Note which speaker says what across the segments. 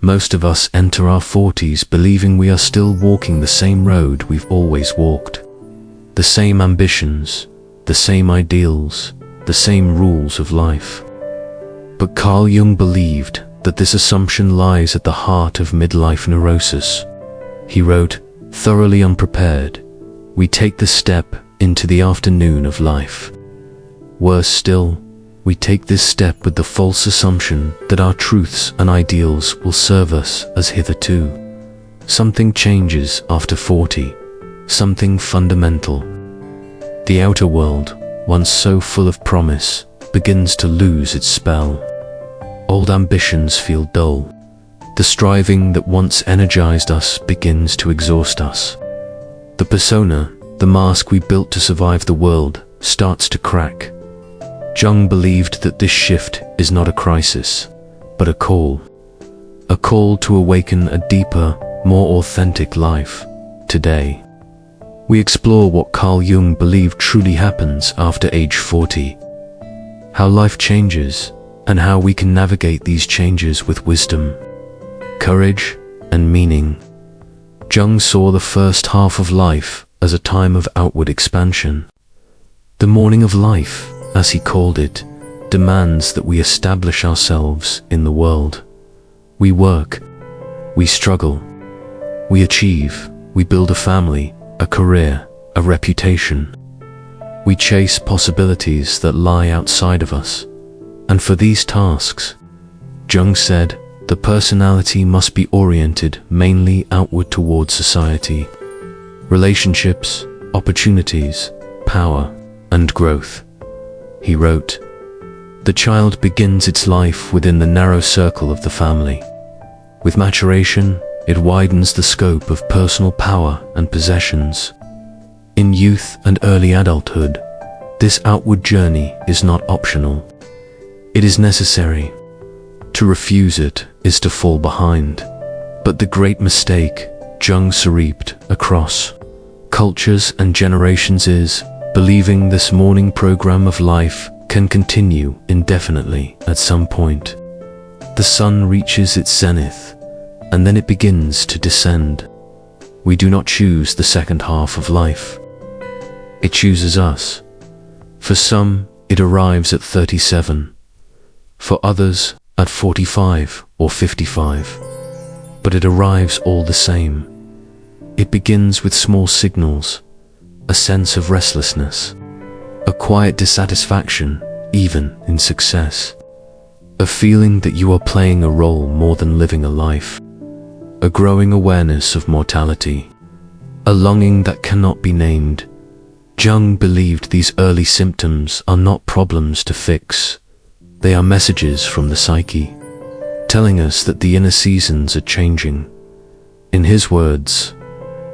Speaker 1: Most of us enter our 40s believing we are still walking the same road we've always walked. The same ambitions, the same ideals, the same rules of life. But Carl Jung believed that this assumption lies at the heart of midlife neurosis. He wrote, "Thoroughly unprepared, we take the step into the afternoon of life. Worse still, we take this step with the false assumption that our truths and ideals will serve us as hitherto. Something changes after 40, something fundamental. The outer world, once so full of promise, begins to lose its spell. Old ambitions feel dull. The striving that once energized us begins to exhaust us. The persona, the mask we built to survive the world, starts to crack." Jung believed that this shift is not a crisis, but a call to awaken a deeper, more authentic life, today. We explore what Carl Jung believed truly happens after age 40, how life changes, and how we can navigate these changes with wisdom, courage, and meaning. Jung saw the first half of life as a time of outward expansion. The morning of life, as he called it, demands that we establish ourselves in the world. We work, we struggle, we achieve, we build a family, a career, a reputation. We chase possibilities that lie outside of us. And for these tasks, Jung said, the personality must be oriented mainly outward towards society, relationships, opportunities, power, and growth. He wrote, "The child begins its life within the narrow circle of the family. With maturation, it widens the scope of personal power and possessions. In youth and early adulthood, this outward journey is not optional. It is necessary. To refuse it is to fall behind." But the great mistake Jung reaped across cultures and generations is believing this morning program of life can continue indefinitely at some point. The sun reaches its zenith, and then it begins to descend. We do not choose the second half of life. It chooses us. For some, it arrives at 37. For others, at 45 or 55. But it arrives all the same. It begins with small signals, a sense of restlessness, a quiet dissatisfaction, even in success, a feeling that you are playing a role more than living a life, a growing awareness of mortality, a longing that cannot be named. Jung believed these early symptoms are not problems to fix. They are messages from the psyche, telling us that the inner seasons are changing. In his words,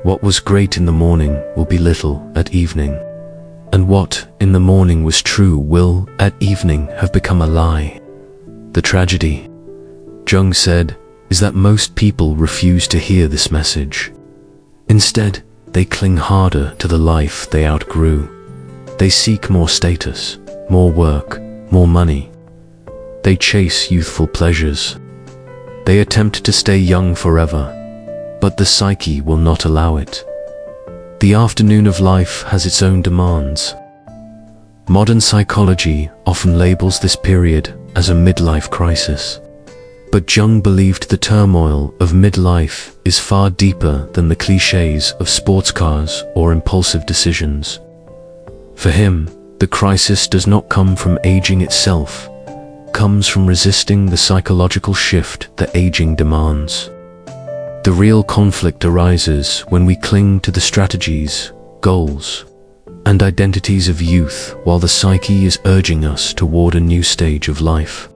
Speaker 1: what was great in the morning will be little at evening, and what in the morning was true will, at evening, have become a lie. The tragedy, Jung said, is that most people refuse to hear this message. Instead, they cling harder to the life they outgrew. They seek more status, more work, more money. They chase youthful pleasures. They attempt to stay young forever, but the psyche will not allow it. The afternoon of life has its own demands. Modern psychology often labels this period as a midlife crisis. But Jung believed the turmoil of midlife is far deeper than the cliches of sports cars or impulsive decisions. For him, the crisis does not come from aging itself, comes from resisting the psychological shift that aging demands. The real conflict arises when we cling to the strategies, goals, and identities of youth while the psyche is urging us toward a new stage of life.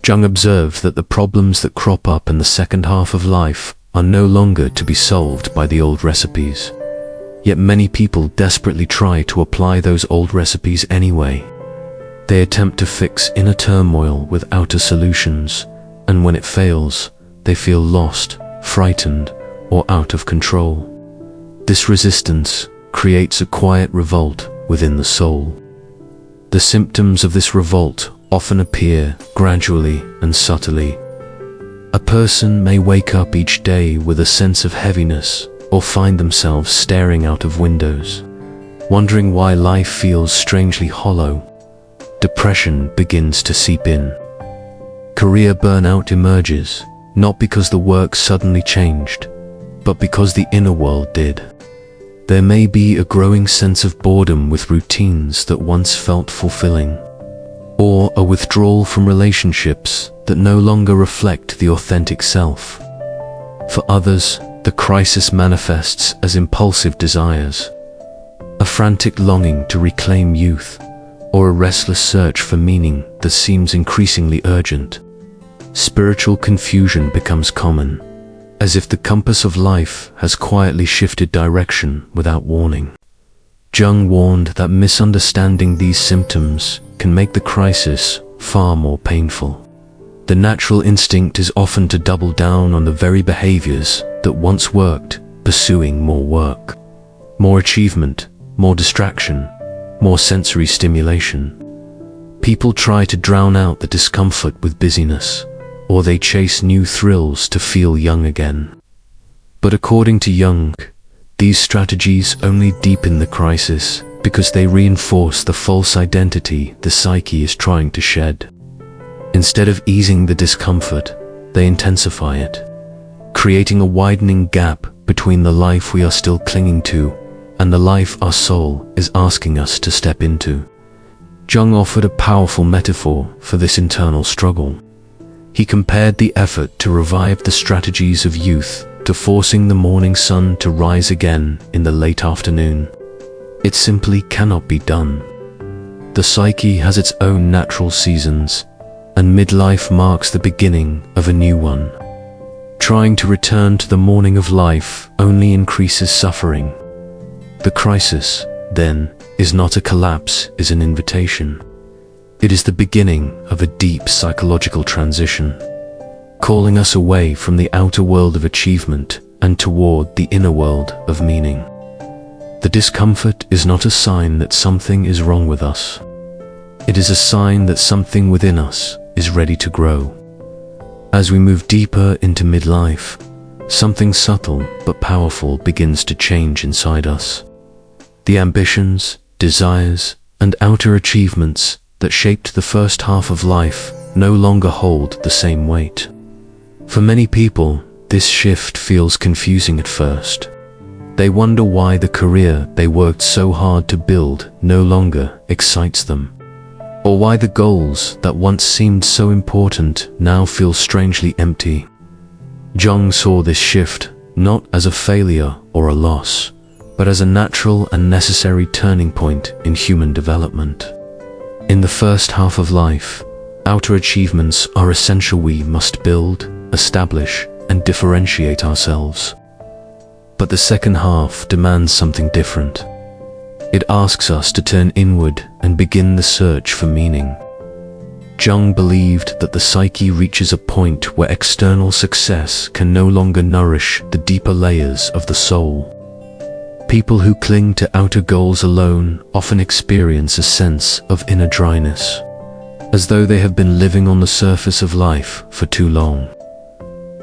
Speaker 1: Jung observed that the problems that crop up in the second half of life are no longer to be solved by the old recipes. Yet many people desperately try to apply those old recipes anyway. They attempt to fix inner turmoil with outer solutions, and when it fails, they feel lost, frightened, or out of control. This resistance creates a quiet revolt within the soul. The symptoms of this revolt often appear gradually and subtly. A person may wake up each day with a sense of heaviness or find themselves staring out of windows, wondering why life feels strangely hollow. Depression begins to seep in. Career burnout emerges, not because the work suddenly changed, but because the inner world did. There may be a growing sense of boredom with routines that once felt fulfilling, or a withdrawal from relationships that no longer reflect the authentic self. For others, the crisis manifests as impulsive desires, a frantic longing to reclaim youth, or a restless search for meaning that seems increasingly urgent. Spiritual confusion becomes common, as if the compass of life has quietly shifted direction without warning. Jung warned that misunderstanding these symptoms can make the crisis far more painful. The natural instinct is often to double down on the very behaviors that once worked, pursuing more work, more achievement, more distraction, more sensory stimulation. People try to drown out the discomfort with busyness, or they chase new thrills to feel young again. But according to Jung, these strategies only deepen the crisis because they reinforce the false identity the psyche is trying to shed. Instead of easing the discomfort, they intensify it, creating a widening gap between the life we are still clinging to and the life our soul is asking us to step into. Jung offered a powerful metaphor for this internal struggle. He compared the effort to revive the strategies of youth to forcing the morning sun to rise again in the late afternoon. It simply cannot be done. The psyche has its own natural seasons, and midlife marks the beginning of a new one. Trying to return to the morning of life only increases suffering. The crisis, then, is not a collapse, it is an invitation. It is the beginning of a deep psychological transition, calling us away from the outer world of achievement and toward the inner world of meaning. The discomfort is not a sign that something is wrong with us. It is a sign that something within us is ready to grow. As we move deeper into midlife, something subtle but powerful begins to change inside us. The ambitions, desires, and outer achievements that shaped the first half of life no longer hold the same weight. For many people, this shift feels confusing at first. They wonder why the career they worked so hard to build no longer excites them, or why the goals that once seemed so important now feel strangely empty. Jung saw this shift not as a failure or a loss, but as a natural and necessary turning point in human development. In the first half of life, outer achievements are essential. We must build, establish, and differentiate ourselves. But the second half demands something different. It asks us to turn inward and begin the search for meaning. Jung believed that the psyche reaches a point where external success can no longer nourish the deeper layers of the soul. People who cling to outer goals alone often experience a sense of inner dryness, as though they have been living on the surface of life for too long.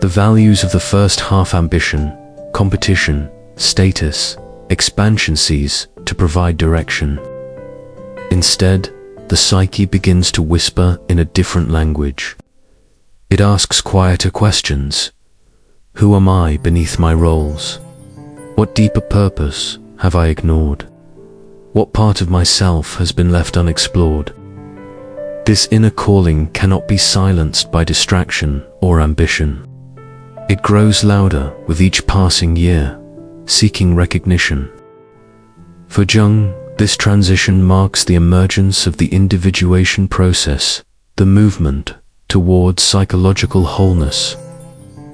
Speaker 1: The values of the first half, ambition, competition, status, expansion, cease to provide direction. Instead, the psyche begins to whisper in a different language. It asks quieter questions. Who am I beneath my roles? What deeper purpose have I ignored? What part of myself has been left unexplored? This inner calling cannot be silenced by distraction or ambition. It grows louder with each passing year, seeking recognition. For Jung, this transition marks the emergence of the individuation process, the movement towards psychological wholeness.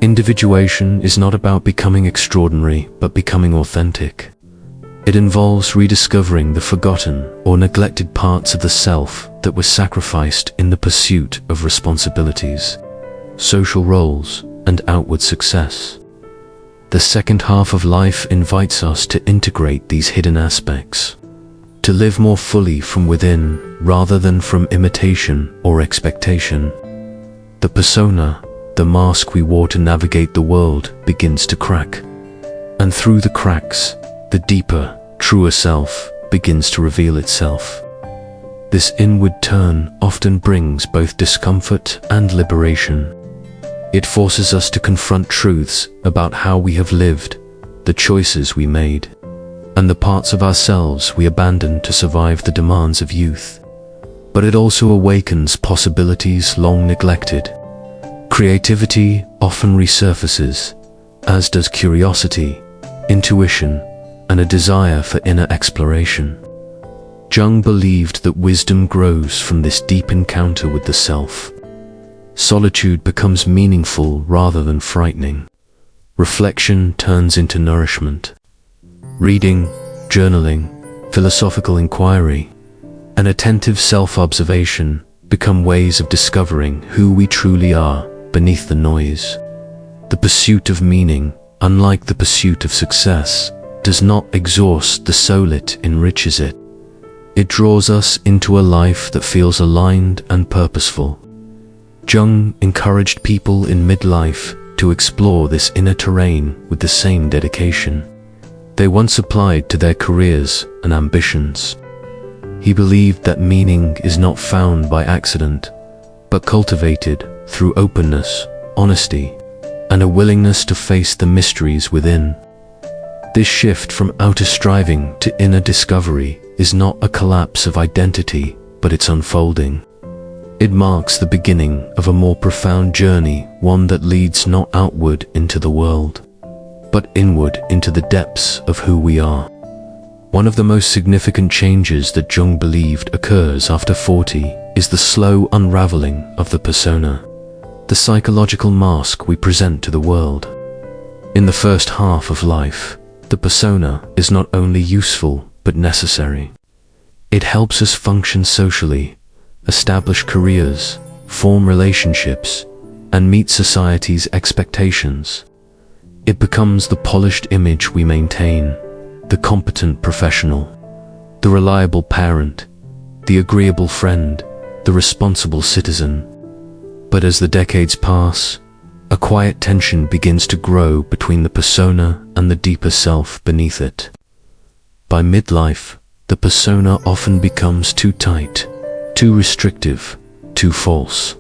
Speaker 1: Individuation is not about becoming extraordinary, but becoming authentic. It involves rediscovering the forgotten or neglected parts of the self that were sacrificed in the pursuit of responsibilities, social roles, and outward success. The second half of life invites us to integrate these hidden aspects, to live more fully from within rather than from imitation or expectation. The persona, the mask we wore to navigate the world begins to crack. And through the cracks, the deeper, truer self begins to reveal itself. This inward turn often brings both discomfort and liberation. It forces us to confront truths about how we have lived, the choices we made, and the parts of ourselves we abandoned to survive the demands of youth. But it also awakens possibilities long neglected. Creativity often resurfaces, as does curiosity, intuition, and a desire for inner exploration. Jung believed that wisdom grows from this deep encounter with the self. Solitude becomes meaningful rather than frightening. Reflection turns into nourishment. Reading, journaling, philosophical inquiry, and attentive self-observation become ways of discovering who we truly are beneath the noise. The pursuit of meaning, unlike the pursuit of success, does not exhaust the soul, it enriches it. It draws us into a life that feels aligned and purposeful. Jung encouraged people in midlife to explore this inner terrain with the same dedication they once applied to their careers and ambitions. He believed that meaning is not found by accident, but cultivated through openness, honesty, and a willingness to face the mysteries within. This shift from outer striving to inner discovery is not a collapse of identity, but its unfolding. It marks the beginning of a more profound journey, one that leads not outward into the world, but inward into the depths of who we are. One of the most significant changes that Jung believed occurs after 40 is the slow unraveling of the persona, the psychological mask we present to the world. In the first half of life, the persona is not only useful but necessary. It helps us function socially, establish careers, form relationships, and meet society's expectations. It becomes the polished image we maintain, the competent professional, the reliable parent, the agreeable friend, the responsible citizen. But as the decades pass, a quiet tension begins to grow between the persona and the deeper self beneath it. By midlife, the persona often becomes too tight, too restrictive, too false.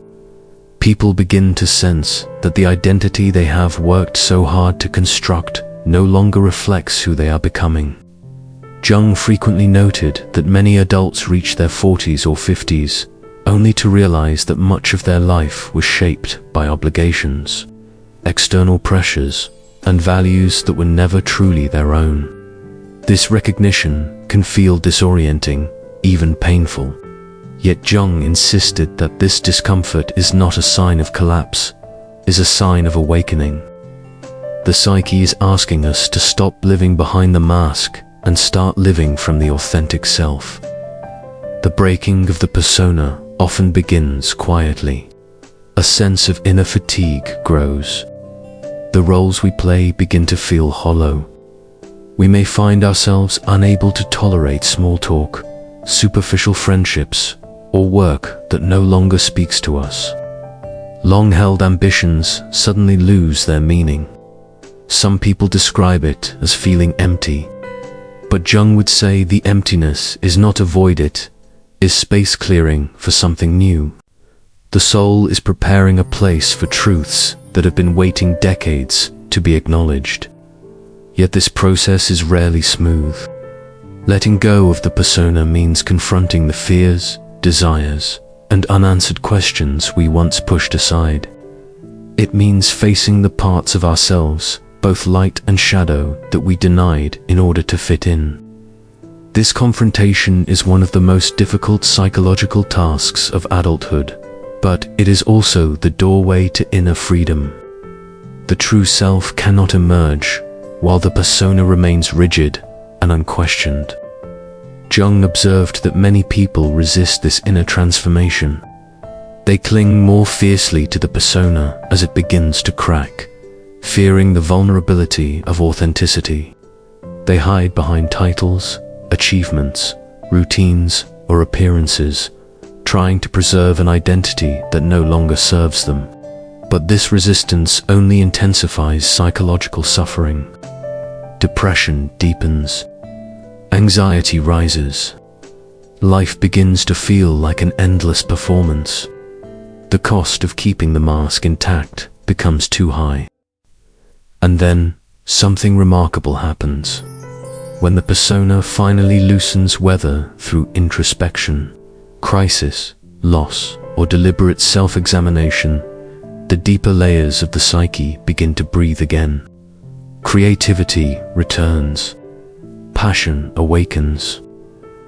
Speaker 1: People begin to sense that the identity they have worked so hard to construct no longer reflects who they are becoming. Jung frequently noted that many adults reach their 40s or 50s only to realize that much of their life was shaped by obligations, external pressures, and values that were never truly their own. This recognition can feel disorienting, even painful. Yet Jung insisted that this discomfort is not a sign of collapse, is a sign of awakening. The psyche is asking us to stop living behind the mask and start living from the authentic self. The breaking of the persona often begins quietly. A sense of inner fatigue grows. The roles we play begin to feel hollow. We may find ourselves unable to tolerate small talk, superficial friendships, or work that no longer speaks to us. Long-held ambitions suddenly lose their meaning. Some people describe it as feeling empty, but Jung would say the emptiness is not a void, it is space clearing for something new. The soul is preparing a place for truths that have been waiting decades to be acknowledged. Yet this process is rarely smooth. Letting go of the persona means confronting the fears, desires, and unanswered questions we once pushed aside. It means facing the parts of ourselves, both light and shadow, that we denied in order to fit in. This confrontation is one of the most difficult psychological tasks of adulthood, but it is also the doorway to inner freedom. The true self cannot emerge while the persona remains rigid and unquestioned. Jung observed that many people resist this inner transformation. They cling more fiercely to the persona as it begins to crack, fearing the vulnerability of authenticity. They hide behind titles, achievements, routines, or appearances, trying to preserve an identity that no longer serves them. But this resistance only intensifies psychological suffering. Depression deepens. Anxiety rises. Life begins to feel like an endless performance. The cost of keeping the mask intact becomes too high. And then, something remarkable happens. When the persona finally loosens, whether through introspection, crisis, loss, or deliberate self-examination, the deeper layers of the psyche begin to breathe again. Creativity returns. Passion awakens.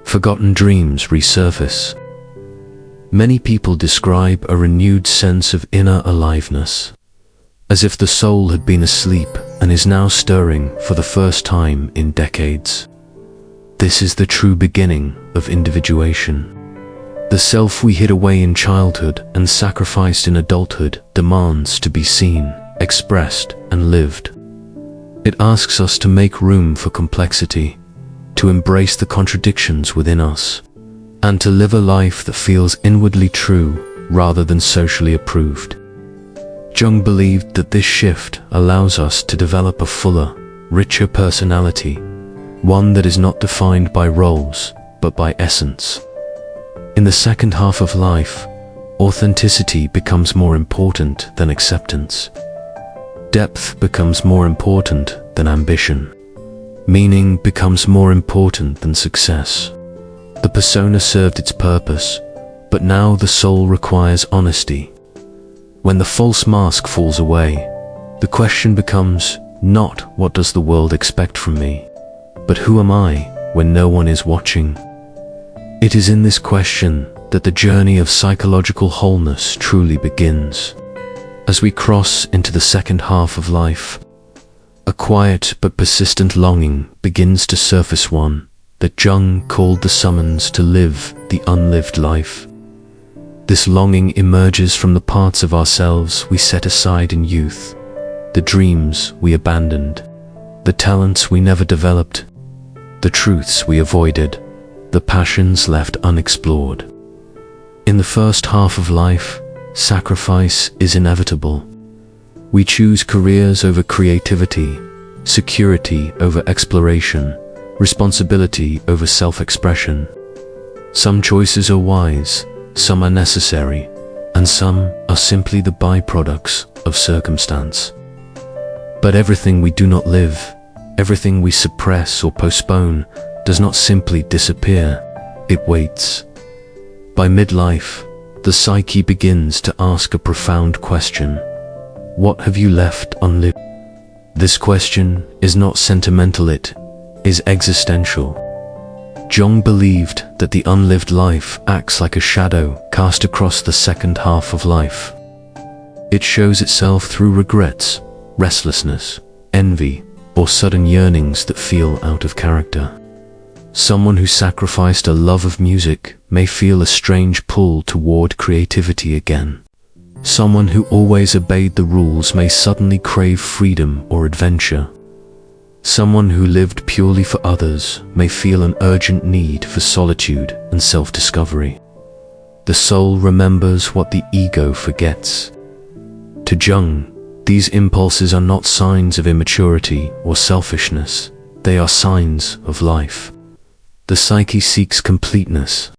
Speaker 1: Forgotten dreams resurface. Many people describe a renewed sense of inner aliveness, as if the soul had been asleep and is now stirring for the first time in decades. This is the true beginning of individuation. The self we hid away in childhood and sacrificed in adulthood demands to be seen, expressed, and lived. It asks us to make room for complexity, to embrace the contradictions within us, and to live a life that feels inwardly true rather than socially approved. Jung believed that this shift allows us to develop a fuller, richer personality, one that is not defined by roles, but by essence. In the second half of life, authenticity becomes more important than acceptance. Depth becomes more important than ambition. Meaning becomes more important than success. The persona served its purpose, but now the soul requires honesty. When the false mask falls away, the question becomes not what does the world expect from me, but who am I when no one is watching? It is in this question that the journey of psychological wholeness truly begins. As we cross into the second half of life, a quiet but persistent longing begins to surface, one that Jung called the summons to live the unlived life. This longing emerges from the parts of ourselves we set aside in youth, the dreams we abandoned, the talents we never developed, the truths we avoided, the passions left unexplored. In the first half of life, sacrifice is inevitable. We choose careers over creativity, security over exploration, responsibility over self-expression. Some choices are wise, some are necessary, and some are simply the byproducts of circumstance. But everything we do not live, everything we suppress or postpone, does not simply disappear, it waits. By midlife, the psyche begins to ask a profound question. What have you left unlived? This question is not sentimental, it is existential. Jung believed that the unlived life acts like a shadow cast across the second half of life. It shows itself through regrets, restlessness, envy, or sudden yearnings that feel out of character. Someone who sacrificed a love of music may feel a strange pull toward creativity again. Someone who always obeyed the rules may suddenly crave freedom or adventure. Someone who lived purely for others may feel an urgent need for solitude and self-discovery. The soul remembers what the ego forgets. To Jung, these impulses are not signs of immaturity or selfishness, they are signs of life. The psyche seeks completeness.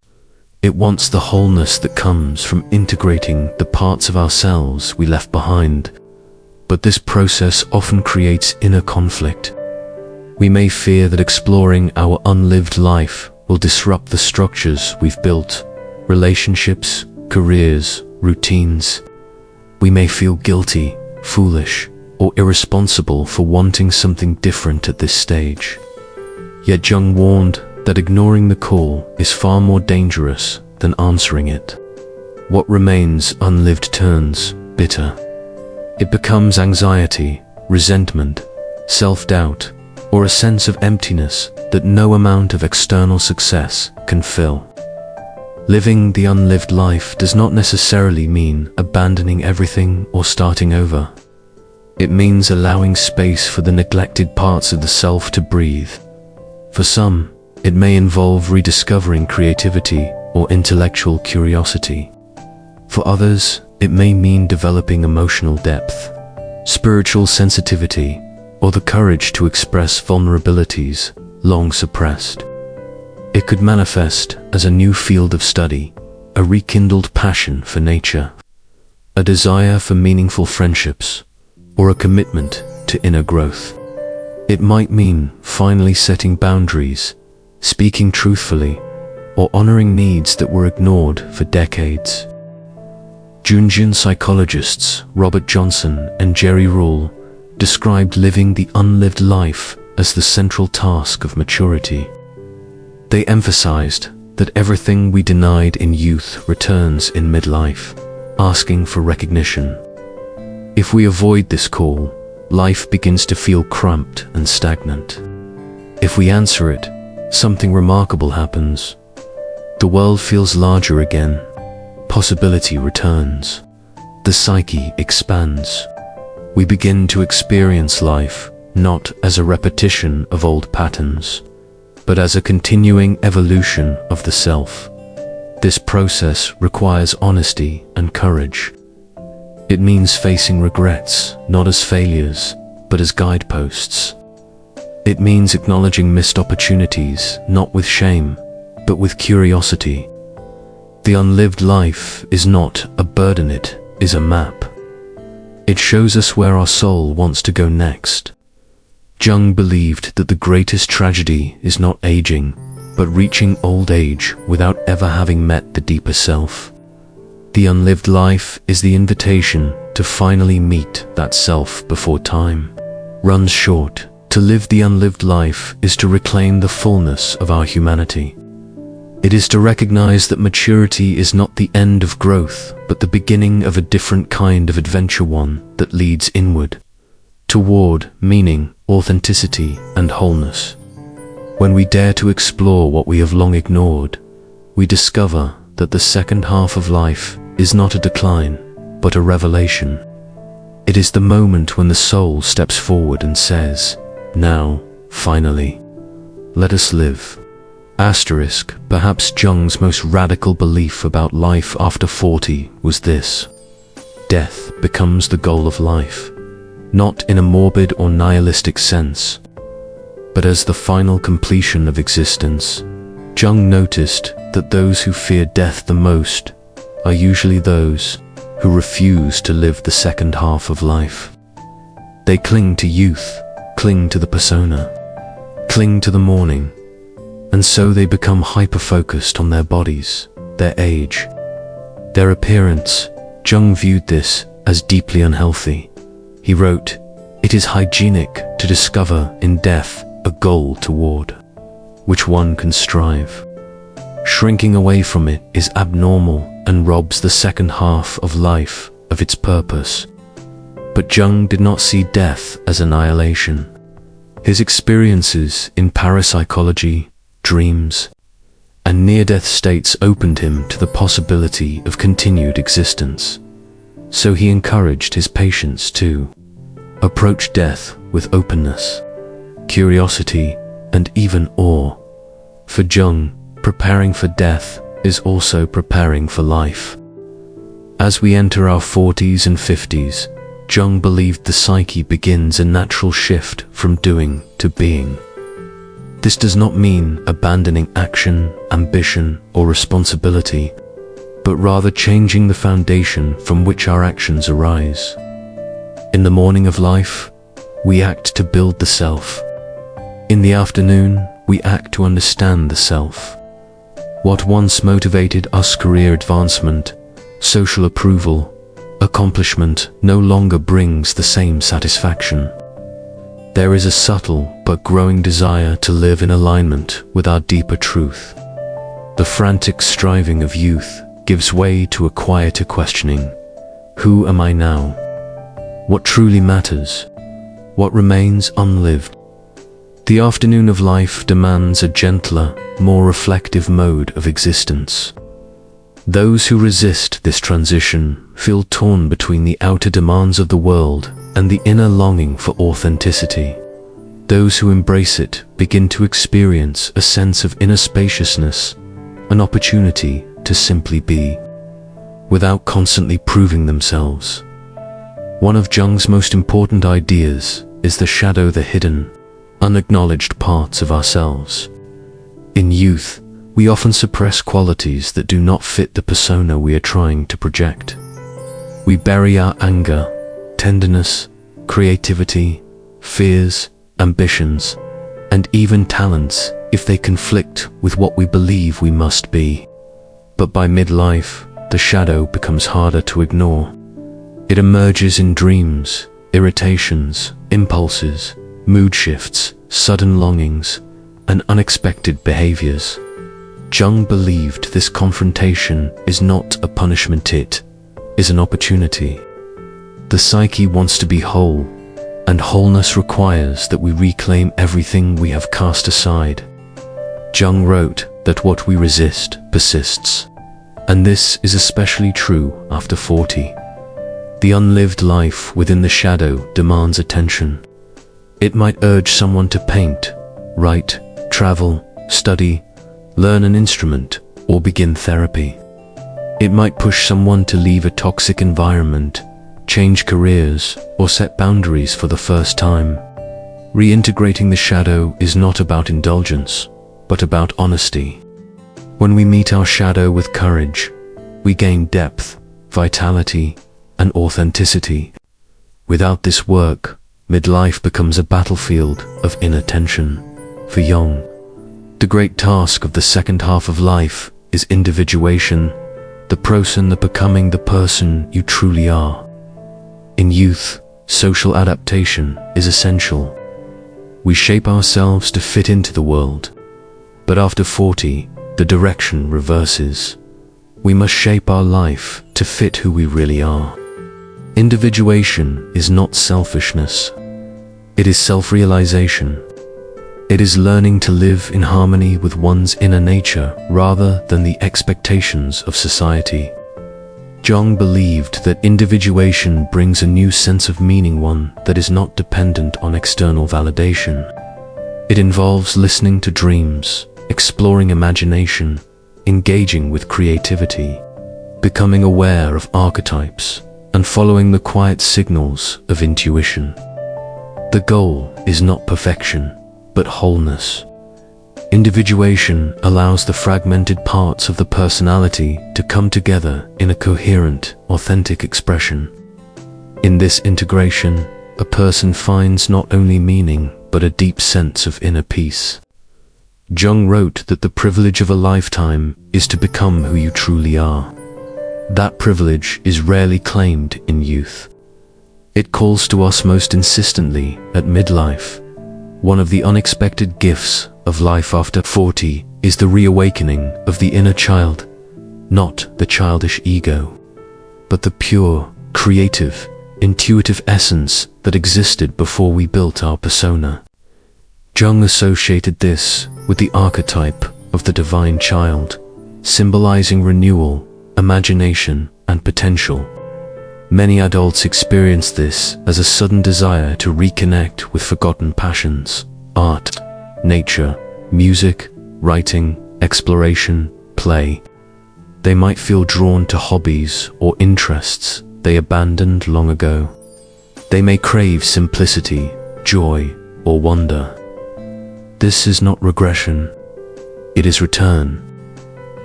Speaker 1: It wants the wholeness that comes from integrating the parts of ourselves we left behind. But this process often creates inner conflict. We may fear that exploring our unlived life will disrupt the structures we've built, relationships, careers, routines. We may feel guilty, foolish, or irresponsible for wanting something different at this stage. Yet Jung warned that ignoring the call is far more dangerous than answering it. What remains unlived turns bitter. It becomes anxiety, resentment, self-doubt, or a sense of emptiness that no amount of external success can fill. Living the unlived life does not necessarily mean abandoning everything or starting over. It means allowing space for the neglected parts of the self to breathe. For some, it may involve rediscovering creativity or intellectual curiosity. For others, it may mean developing emotional depth, spiritual sensitivity, or the courage to express vulnerabilities long suppressed. It could manifest as a new field of study, a rekindled passion for nature, a desire for meaningful friendships, or a commitment to inner growth. It might mean finally setting boundaries, speaking truthfully, or honoring needs that were ignored for decades. Jungian psychologists Robert Johnson and Jerry Rule described living the unlived life as the central task of maturity. They emphasized that everything we denied in youth returns in midlife, asking for recognition. If we avoid this call, life begins to feel cramped and stagnant. If we answer it, something remarkable happens. The world feels larger again. Possibility returns. The psyche expands. We begin to experience life not as a repetition of old patterns, but as a continuing evolution of the self. This process requires honesty and courage. It means facing regrets not as failures, but as guideposts. It means acknowledging missed opportunities not with shame, but with curiosity. The unlived life is not a burden, it is a map. It shows us where our soul wants to go next. Jung believed that the greatest tragedy is not aging, but reaching old age without ever having met the deeper self. The unlived life is the invitation to finally meet that self before time runs short. To live the unlived life is to reclaim the fullness of our humanity. It is to recognize that maturity is not the end of growth, but the beginning of a different kind of adventure, one that leads inward, toward meaning, authenticity, and wholeness. When we dare to explore what we have long ignored, we discover that the second half of life is not a decline, but a revelation. It is the moment when the soul steps forward and says, "Now, finally, let us live." Asterisk, perhaps Jung's most radical belief about life after 40 was this: death becomes the goal of life, not in a morbid or nihilistic sense, but as the final completion of existence. Jung noticed that those who fear death the most are usually those who refuse to live the second half of life. They cling to youth, cling to the persona, cling to the morning, and so they become hyper-focused on their bodies, their age, their appearance. Jung viewed this as deeply unhealthy. He wrote, "It is hygienic to discover in death a goal toward which one can strive. Shrinking away from it is abnormal and robs the second half of life of its purpose." But Jung did not see death as annihilation. His experiences in parapsychology, dreams, and near-death states opened him to the possibility of continued existence. So he encouraged his patients to approach death with openness, curiosity, and even awe. For Jung, preparing for death is also preparing for life. As we enter our 40s and 50s, Jung believed the psyche begins a natural shift from doing to being. This does not mean abandoning action, ambition, or responsibility, but rather changing the foundation from which our actions arise. In the morning of life, we act to build the self. In the afternoon, we act to understand the self. What once motivated us, career advancement, social approval, accomplishment, no longer brings the same satisfaction. There is a subtle but growing desire to live in alignment with our deeper truth. The frantic striving of youth gives way to a quieter questioning. Who am I now? What truly matters? What remains unlived? The afternoon of life demands a gentler, more reflective mode of existence. Those who resist this transition feel torn between the outer demands of the world and the inner longing for authenticity. Those who embrace it begin to experience a sense of inner spaciousness, an opportunity to simply be. without constantly proving themselves. One of Jung's most important ideas is the shadow, the hidden, unacknowledged parts of ourselves. In youth, we often suppress qualities that do not fit the persona we are trying to project. We bury our anger, tenderness, creativity, fears, ambitions, and even talents if they conflict with what we believe we must be. But by midlife, the shadow becomes harder to ignore. It emerges in dreams, irritations, impulses, mood shifts, sudden longings, and unexpected behaviors. Jung believed this confrontation is not a punishment, it is an opportunity. The psyche wants to be whole, and wholeness requires that we reclaim everything we have cast aside. Jung wrote that what we resist persists, and this is especially true after 40. The unlived life within the shadow demands attention. It might urge someone to paint, write, travel, study, learn an instrument, or begin therapy. It might push someone to leave a toxic environment, change careers, or set boundaries for the first time. Reintegrating the shadow is not about indulgence, but about honesty. When we meet our shadow with courage, we gain depth, vitality, and authenticity. Without this work, midlife becomes a battlefield of inner tension. For Jung, the great task of the second half of life is individuation, the becoming the person you truly are. In youth, social adaptation is essential. We shape ourselves to fit into the world. But after 40, the direction reverses. We must shape our life to fit who we really are. Individuation is not selfishness. It is self-realization. It is learning to live in harmony with one's inner nature rather than the expectations of society. Jung believed that individuation brings a new sense of meaning, one that is not dependent on external validation. It involves listening to dreams, exploring imagination, engaging with creativity, becoming aware of archetypes, and following the quiet signals of intuition. The goal is not perfection, but wholeness. Individuation allows the fragmented parts of the personality to come together in a coherent, authentic expression. In this integration, a person finds not only meaning, but a deep sense of inner peace. Jung wrote that the privilege of a lifetime is to become who you truly are. That privilege is rarely claimed in youth. It calls to us most insistently at midlife. One of the unexpected gifts of life after 40 is the reawakening of the inner child, not the childish ego, but the pure, creative, intuitive essence that existed before we built our persona. Jung associated this with the archetype of the divine child, symbolizing renewal, imagination, and potential. Many adults experience this as a sudden desire to reconnect with forgotten passions: art, nature, music, writing, exploration, play. They might feel drawn to hobbies or interests they abandoned long ago. They may crave simplicity, joy, or wonder. This is not regression, it is return.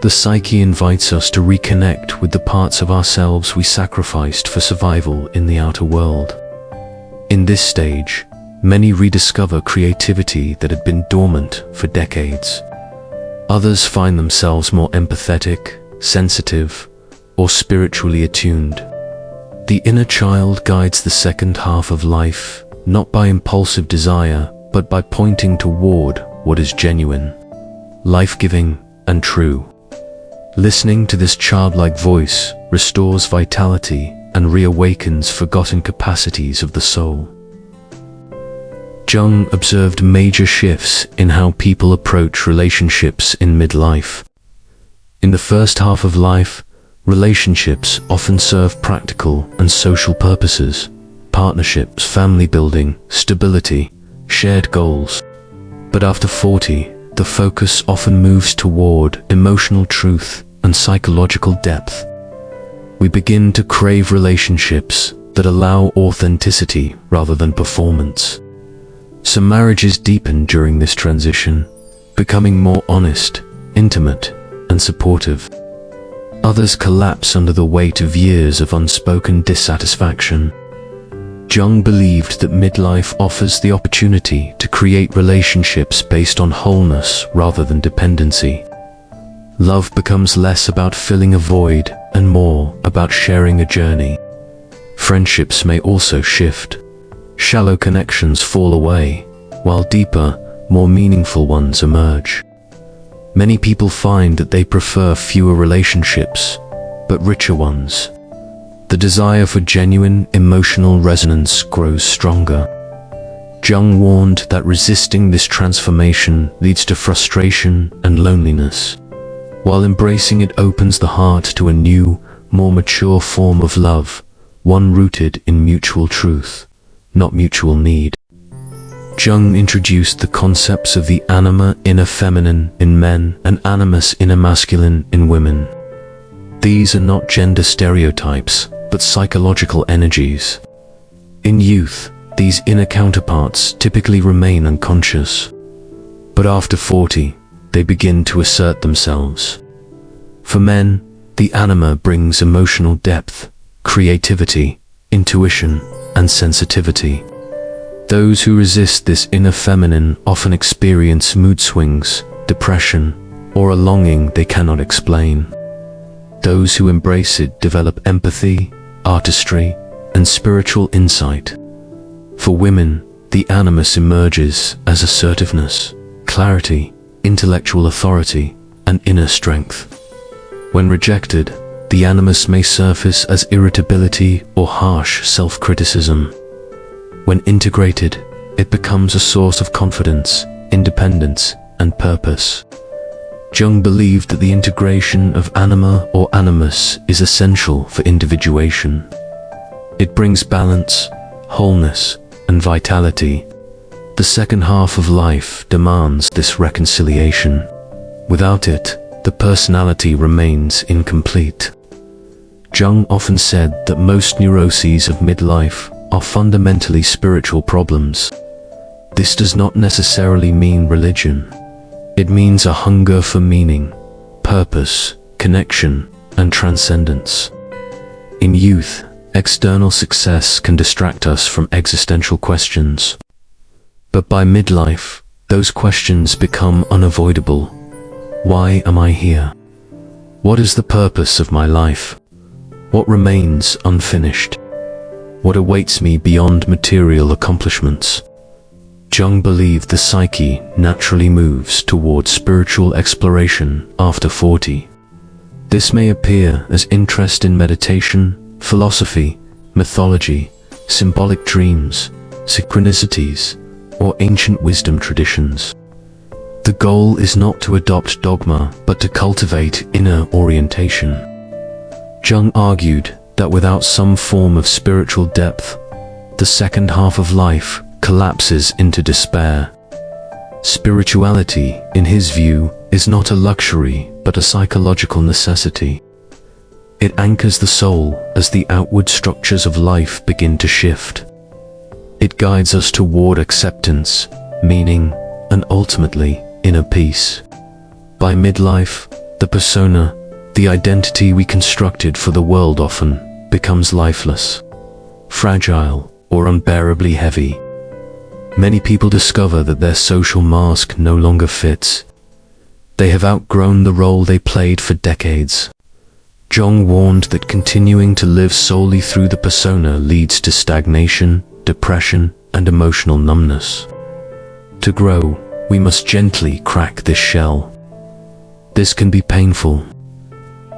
Speaker 1: The psyche invites us to reconnect with the parts of ourselves we sacrificed for survival in the outer world. In this stage, many rediscover creativity that had been dormant for decades. Others find themselves more empathetic, sensitive, or spiritually attuned. The inner child guides the second half of life, not by impulsive desire, but by pointing toward what is genuine, life-giving, and true. Listening to this childlike voice restores vitality and reawakens forgotten capacities of the soul. Jung observed major shifts in how people approach relationships in midlife. In the first half of life, relationships often serve practical and social purposes: partnerships, family building, stability, shared goals. But after 40, the focus often moves toward emotional truth and psychological depth. we begin to crave relationships that allow authenticity rather than performance. Some marriages deepen during this transition, becoming more honest, intimate, and supportive. Others collapse under the weight of years of unspoken dissatisfaction. Jung believed that midlife offers the opportunity to create relationships based on wholeness rather than dependency. Love becomes less about filling a void and more about sharing a journey. Friendships may also shift. Shallow connections fall away, while deeper, more meaningful ones emerge. Many people find that they prefer fewer relationships, but richer ones. The desire for genuine emotional resonance grows stronger. Jung warned that resisting this transformation leads to frustration and loneliness, while embracing it opens the heart to a new, more mature form of love, one rooted in mutual truth, not mutual need. Jung introduced the concepts of the anima inner feminine in men and animus inner masculine in women. These are not gender stereotypes, but psychological energies. In youth, these inner counterparts typically remain unconscious, but after 40, they begin to assert themselves. For men, the anima brings emotional depth, creativity, intuition, and sensitivity. Those who resist this inner feminine often experience mood swings, depression, or a longing they cannot explain. Those who embrace it develop empathy, artistry, and spiritual insight. For women, the animus emerges as assertiveness, clarity, intellectual authority, and inner strength. When rejected, the animus may surface as irritability or harsh self-criticism. When integrated, it becomes a source of confidence, independence, and purpose. Jung believed that the integration of anima or animus is essential for individuation. It brings balance, wholeness, and vitality. The second half of life demands this reconciliation. Without it, the personality remains incomplete. Jung often said that most neuroses of midlife are fundamentally spiritual problems. This does not necessarily mean religion. It means a hunger for meaning, purpose, connection, and transcendence. In youth, external success can distract us from existential questions. But by midlife, those questions become unavoidable. Why am I here? What is the purpose of my life? What remains unfinished? What awaits me beyond material accomplishments? Jung believed the psyche naturally moves toward spiritual exploration after 40. This may appear as interest in meditation, philosophy, mythology, symbolic dreams, synchronicities, or ancient wisdom traditions. The goal is not to adopt dogma, but to cultivate inner orientation. Jung argued that without some form of spiritual depth, the second half of life collapses into despair. Spirituality, in his view, is not a luxury, but a psychological necessity. It anchors the soul as the outward structures of life begin to shift. It guides us toward acceptance, meaning, and ultimately, inner peace. By midlife, the persona, the identity we constructed for the world often becomes lifeless, fragile, or unbearably heavy. Many people discover that their social mask no longer fits. They have outgrown the role they played for decades. Jung warned that continuing to live solely through the persona leads to stagnation, depression, and emotional numbness. To grow, we must gently crack this shell. This can be painful.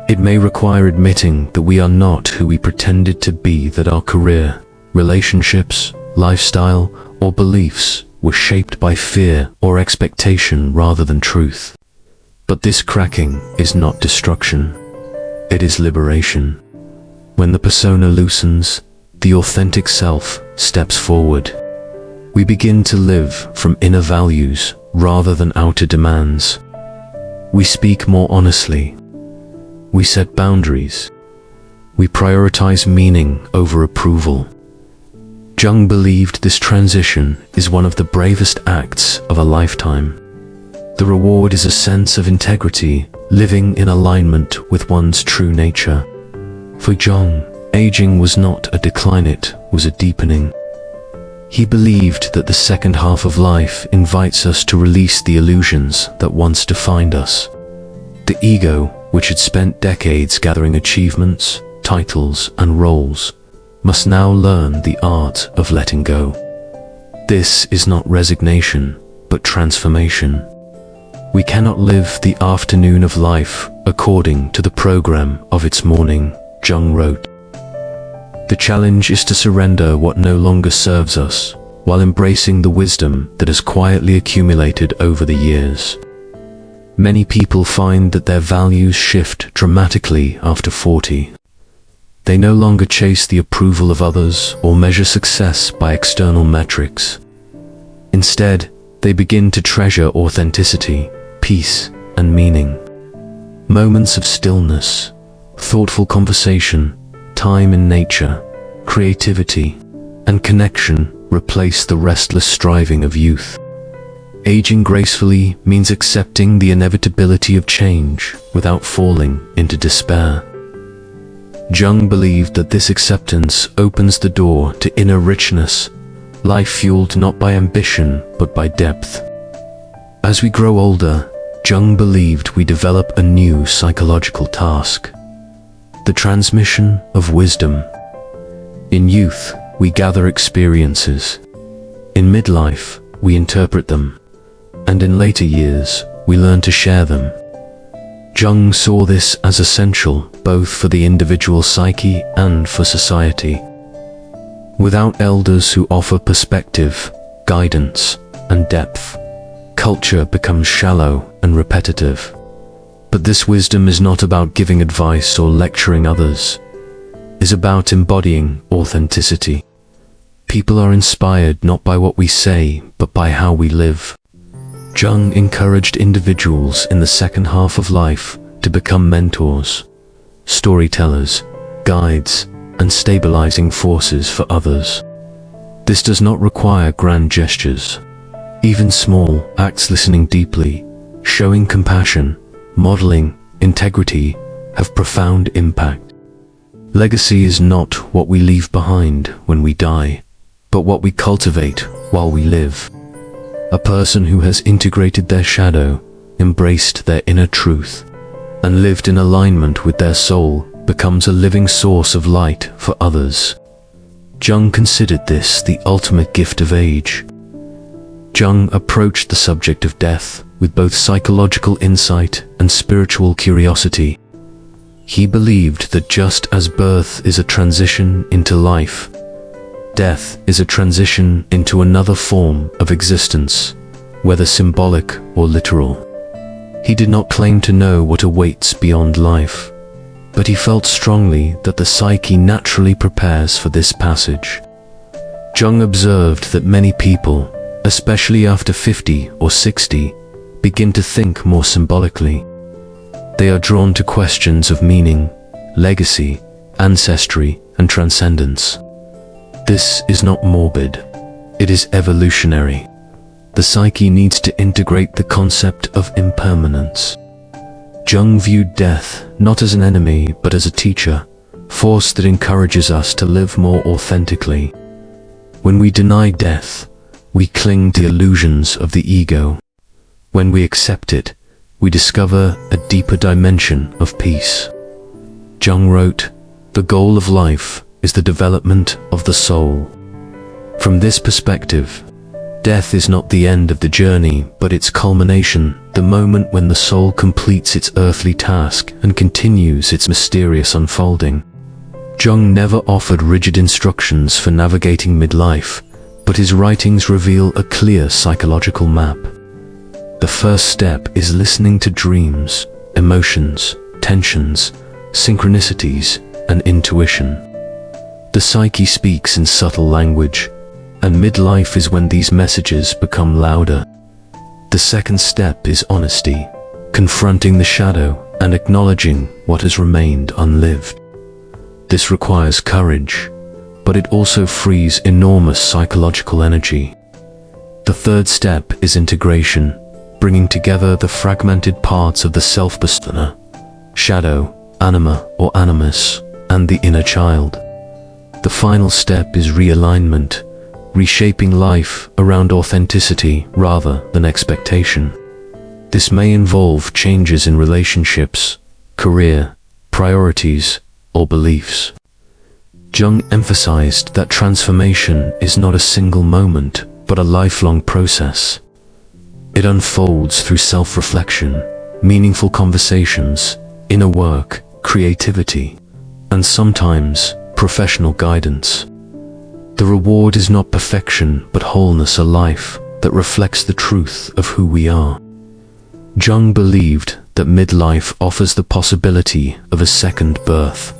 Speaker 1: It may require admitting that we are not who we pretended to be, that our career, relationships, lifestyle, or beliefs were shaped by fear or expectation rather than truth. But this cracking is not destruction. It is liberation. When the persona loosens, the authentic self steps forward. We begin to live from inner values rather than outer demands. We speak more honestly. We set boundaries. we prioritize meaning over approval. Jung believed this transition is one of the bravest acts of a lifetime. The reward is a sense of integrity, living in alignment with one's true nature. For Jung, aging was not a decline, it was a deepening. He believed that the second half of life invites us to release the illusions that once defined us. The ego, which had spent decades gathering achievements, titles, and roles, must now learn the art of letting go. This is not resignation, but transformation. We cannot live the afternoon of life according to the program of its morning, Jung wrote. The challenge is to surrender what no longer serves us, while embracing the wisdom that has quietly accumulated over the years. Many people find that their values shift dramatically after 40. They no longer chase the approval of others or measure success by external metrics. Instead, they begin to treasure authenticity, peace, and meaning. Moments of stillness, thoughtful conversation, time in nature, creativity, and connection replace the restless striving of youth. Aging gracefully means accepting the inevitability of change without falling into despair. Jung believed that this acceptance opens the door to inner richness, life fueled not by ambition but by depth. As we grow older, Jung believed we develop a new psychological task: the transmission of wisdom. In youth, we gather experiences. In midlife, we interpret them. And in later years, we learn to share them. Jung saw this as essential both for the individual psyche and for society. Without elders who offer perspective, guidance, and depth, culture becomes shallow and repetitive. But this wisdom is not about giving advice or lecturing others. It is about embodying authenticity. People are inspired not by what we say, but by how we live. Jung encouraged individuals in the second half of life to become mentors, storytellers, guides, and stabilizing forces for others. This does not require grand gestures. Even small acts, listening deeply, showing compassion, modeling integrity, have profound impact. Legacy is not what we leave behind when we die, but what we cultivate while we live. A person who has integrated their shadow, embraced their inner truth, and lived in alignment with their soul becomes a living source of light for others. Jung considered this the ultimate gift of age. Jung approached the subject of death with both psychological insight and spiritual curiosity. He believed that just as birth is a transition into life, death is a transition into another form of existence, whether symbolic or literal. He did not claim to know what awaits beyond life, but he felt strongly that the psyche naturally prepares for this passage. Jung observed that many people, especially after 50 or 60, begin to think more symbolically. They are drawn to questions of meaning, legacy, ancestry, and transcendence. This is not morbid. It is evolutionary. The psyche needs to integrate the concept of impermanence. Jung viewed death not as an enemy but as a teacher, force that encourages us to live more authentically. When we deny death, we cling to the illusions of the ego. When we accept it, we discover a deeper dimension of peace. Jung wrote, "The goal of life is the development of the soul." From this perspective, death is not the end of the journey, but its culmination, the moment when the soul completes its earthly task and continues its mysterious unfolding. Jung never offered rigid instructions for navigating midlife, but his writings reveal a clear psychological map. The first step is listening to dreams, emotions, tensions, synchronicities, and intuition. The psyche speaks in subtle language, and midlife is when these messages become louder. The second step is honesty, confronting the shadow and acknowledging what has remained unlived. This requires courage, but it also frees enormous psychological energy. The third step is integration, bringing together the fragmented parts of the self-persona, shadow, anima or animus, and the inner child. The final step is realignment, reshaping life around authenticity rather than expectation. This may involve changes in relationships, career, priorities, or beliefs. Jung emphasized that transformation is not a single moment, but a lifelong process. It unfolds through self-reflection, meaningful conversations, inner work, creativity, and sometimes professional guidance. The reward is not perfection, but wholeness, a life that reflects the truth of who we are. Jung believed that midlife offers the possibility of a second birth,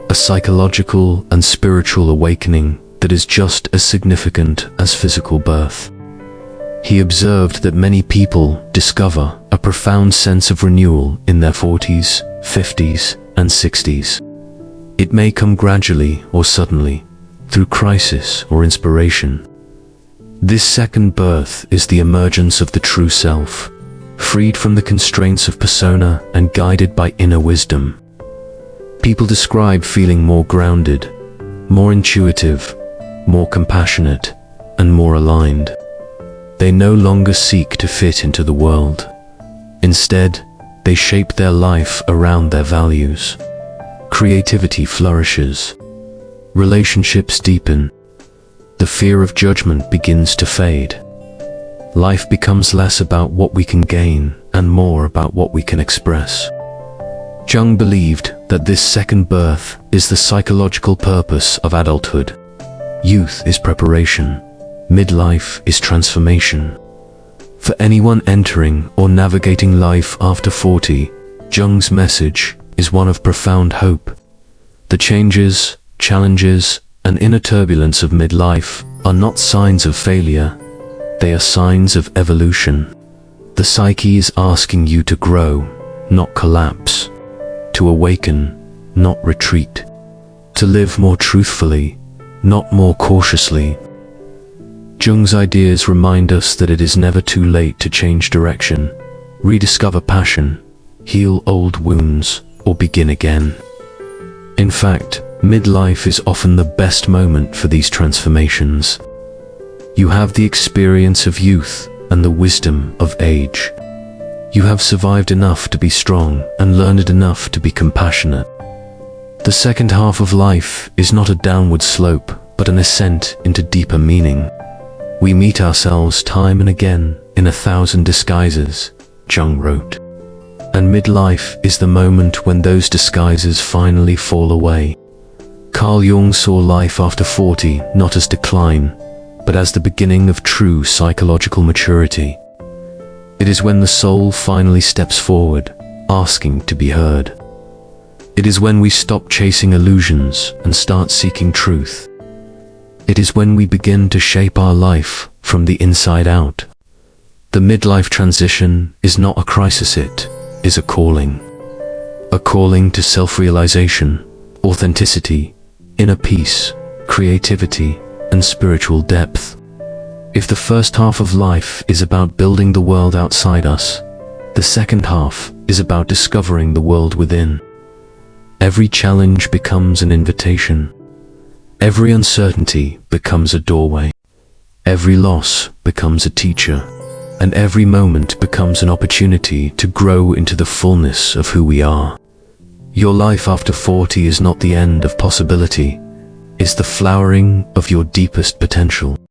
Speaker 1: a psychological and spiritual awakening that is just as significant as physical birth. He observed that many people discover a profound sense of renewal in their 40s, 50s, and 60s. It may come gradually or suddenly, through crisis or inspiration. This second birth is the emergence of the true self, freed from the constraints of persona and guided by inner wisdom. People describe feeling more grounded, more intuitive, more compassionate, and more aligned. They no longer seek to fit into the world. Instead, they shape their life around their values. Creativity flourishes. Relationships deepen. The fear of judgment begins to fade. Life becomes less about what we can gain and more about what we can express. Jung believed that this second birth is the psychological purpose of adulthood. Youth is preparation. Midlife is transformation. For anyone entering or navigating life after 40, Jung's message is one of profound hope. The changes, challenges, and inner turbulence of midlife are not signs of failure. They are signs of evolution. The psyche is asking you to grow, not collapse. To awaken, not retreat. To live more truthfully, not more cautiously. Jung's ideas remind us that it is never too late to change direction, rediscover passion, heal old wounds, or begin again. In fact, midlife is often the best moment for these transformations. You have the experience of youth and the wisdom of age. You have survived enough to be strong and learned enough to be compassionate. The second half of life is not a downward slope, but an ascent into deeper meaning. We meet ourselves time and again in 1,000 disguises, Jung wrote. And midlife is the moment when those disguises finally fall away. Carl Jung saw life after 40 not as decline, but as the beginning of true psychological maturity. It is when the soul finally steps forward, asking to be heard. It is when we stop chasing illusions and start seeking truth. It is when we begin to shape our life from the inside out. The midlife transition is not a crisis, it is a calling. A calling to self-realization, authenticity, inner peace, creativity, and spiritual depth. If the first half of life is about building the world outside us, the second half is about discovering the world within. Every challenge becomes an invitation. Every uncertainty becomes a doorway. Every loss becomes a teacher. And every moment becomes an opportunity to grow into the fullness of who we are. Your life after 40 is not the end of possibility. It's the flowering of your deepest potential.